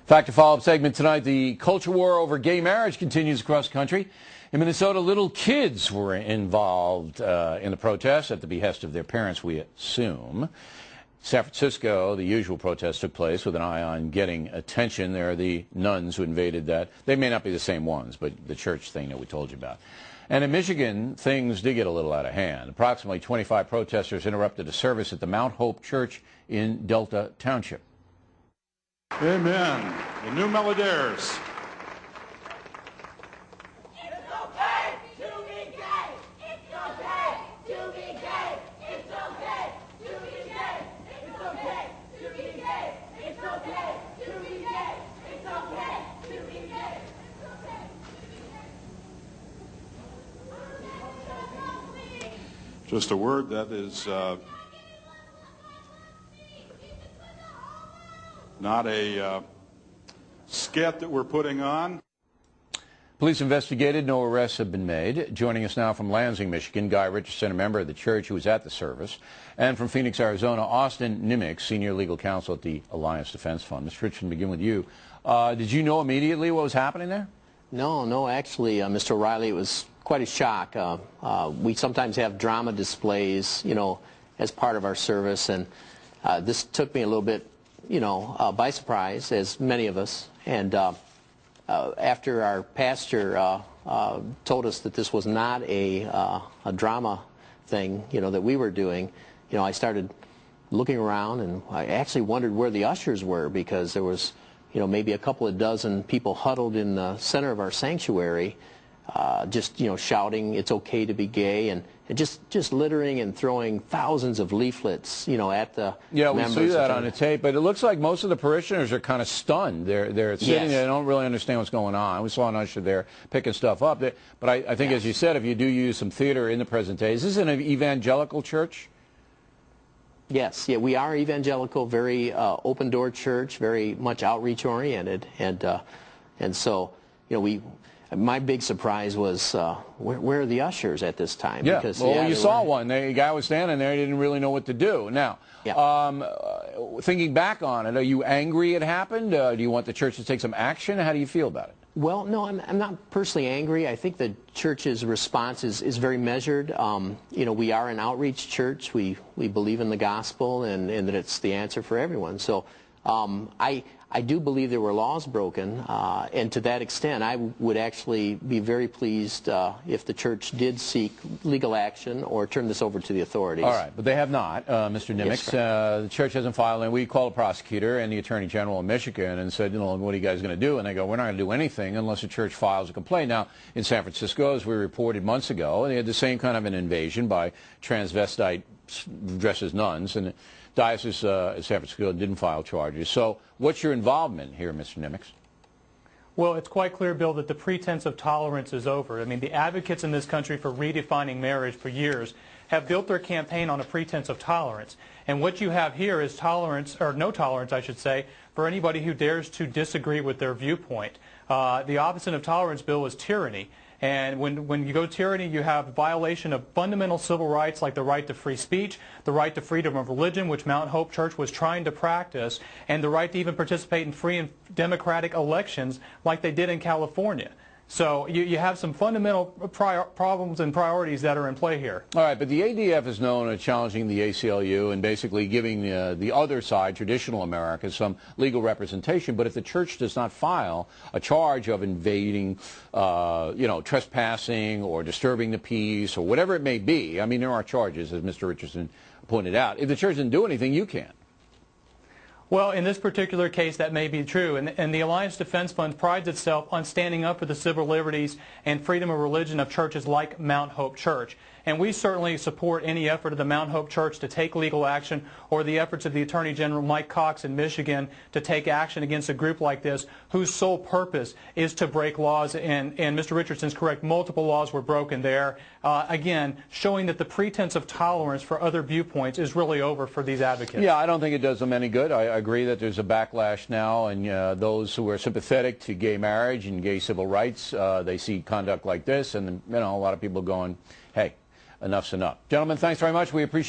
Fact to follow-up segment tonight, the culture war over gay marriage continues across the country. In Minnesota, little kids were involved in the protests at the behest of their parents, we assume. San Francisco, the usual protest took place with an eye on getting attention. There are the nuns who invaded that. They may not be the same ones, but the church thing that we told you about. And in Michigan, things did get a little out of hand. Approximately 25 protesters interrupted a service at the Mount Hope Church in Delta Township. Amen. The new Melodiers. It's okay to be gay. It's okay to be gay. It's okay to be gay. It's okay to be gay. It's okay to be gay. It's okay to be gay. Just a word that is not a skit that we're putting on. Police investigated. No arrests have been made. Joining us now from Lansing, Michigan, Guy Richardson, a member of the church who was at the service. And from Phoenix, Arizona, Austin Nimitz, senior legal counsel at the Alliance Defense Fund. Mr. Richardson, begin with you. Did you know immediately what was happening there? No, actually, Mr. O'Reilly, it was quite a shock. We sometimes have drama displays, as part of our service, and this took me a little bit, by surprise, as many of us. And after our pastor told us that this was not a drama thing, that we were doing, I started looking around, and I actually wondered where the ushers were, because there was, maybe a couple of dozen people huddled in the center of our sanctuary, just, shouting, "It's okay to be gay," and just littering and throwing thousands of leaflets, at the Yeah, we members. see that on the tape, but it looks like most of the parishioners are kind of stunned. They're sitting there, they don't really understand what's going on. We saw an usher there picking stuff up. But I think, as you said, if you do use some theater in the presentation, is this an evangelical church? Yes, yeah, we are evangelical, very open-door church, very much outreach-oriented, and so, my big surprise was, where are the ushers at this time? Yeah, because, well, you saw one. The guy was standing there. He didn't really know what to do. Now, thinking back on it, are you angry it happened? Do you want the church to take some action? How do you feel about it? Well, no, I'm not personally angry. I think the church's response is very measured. We are an outreach church. We believe in the gospel and that it's the answer for everyone. So I do believe there were laws broken, and to that extent, I would actually be very pleased if the church did seek legal action or turn this over to the authorities. All right, but they have not, Mr. Nimitz. Yes, the church hasn't filed, and we called a prosecutor and the Attorney General of Michigan and said, what are you guys going to do? And they go, we're not going to do anything unless the church files a complaint. Now, in San Francisco, as we reported months ago, they had the same kind of an invasion by transvestite dressed as nuns, and the Diocese of San Francisco didn't file charges. So what's your involvement here, Mr. Nimitz? Well, it's quite clear, Bill, that the pretense of tolerance is over. I mean, the advocates in this country for redefining marriage for years have built their campaign on a pretense of tolerance. And what you have here is tolerance, or no tolerance, I should say, for anybody who dares to disagree with their viewpoint. The opposite of tolerance, Bill, is tyranny. And when you go tyranny, you have violation of fundamental civil rights like the right to free speech, the right to freedom of religion, which Mount Hope Church was trying to practice, and the right to even participate in free and democratic elections like they did in California. So you have some fundamental problems and priorities that are in play here. All right, but the ADF is known as challenging the ACLU and basically giving the other side, traditional America, some legal representation. But if the church does not file a charge of invading, trespassing or disturbing the peace or whatever it may be, I mean, there are charges, as Mr. Richardson pointed out. If the church didn't do anything, you can't. Well, in this particular case, that may be true. And the Alliance Defense Fund prides itself on standing up for the civil liberties and freedom of religion of churches like Mount Hope Church. And we certainly support any effort of the Mount Hope Church to take legal action, or the efforts of the Attorney General Mike Cox in Michigan to take action against a group like this whose sole purpose is to break laws. And Mr. Richardson's correct, multiple laws were broken there. Again, showing that the pretense of tolerance for other viewpoints is really over for these advocates. Yeah, I don't think it does them any good. I agree that there's a backlash now, and those who are sympathetic to gay marriage and gay civil rights, they see conduct like this, and a lot of people going, hey, enough's enough. Gentlemen, thanks very much. We appreciate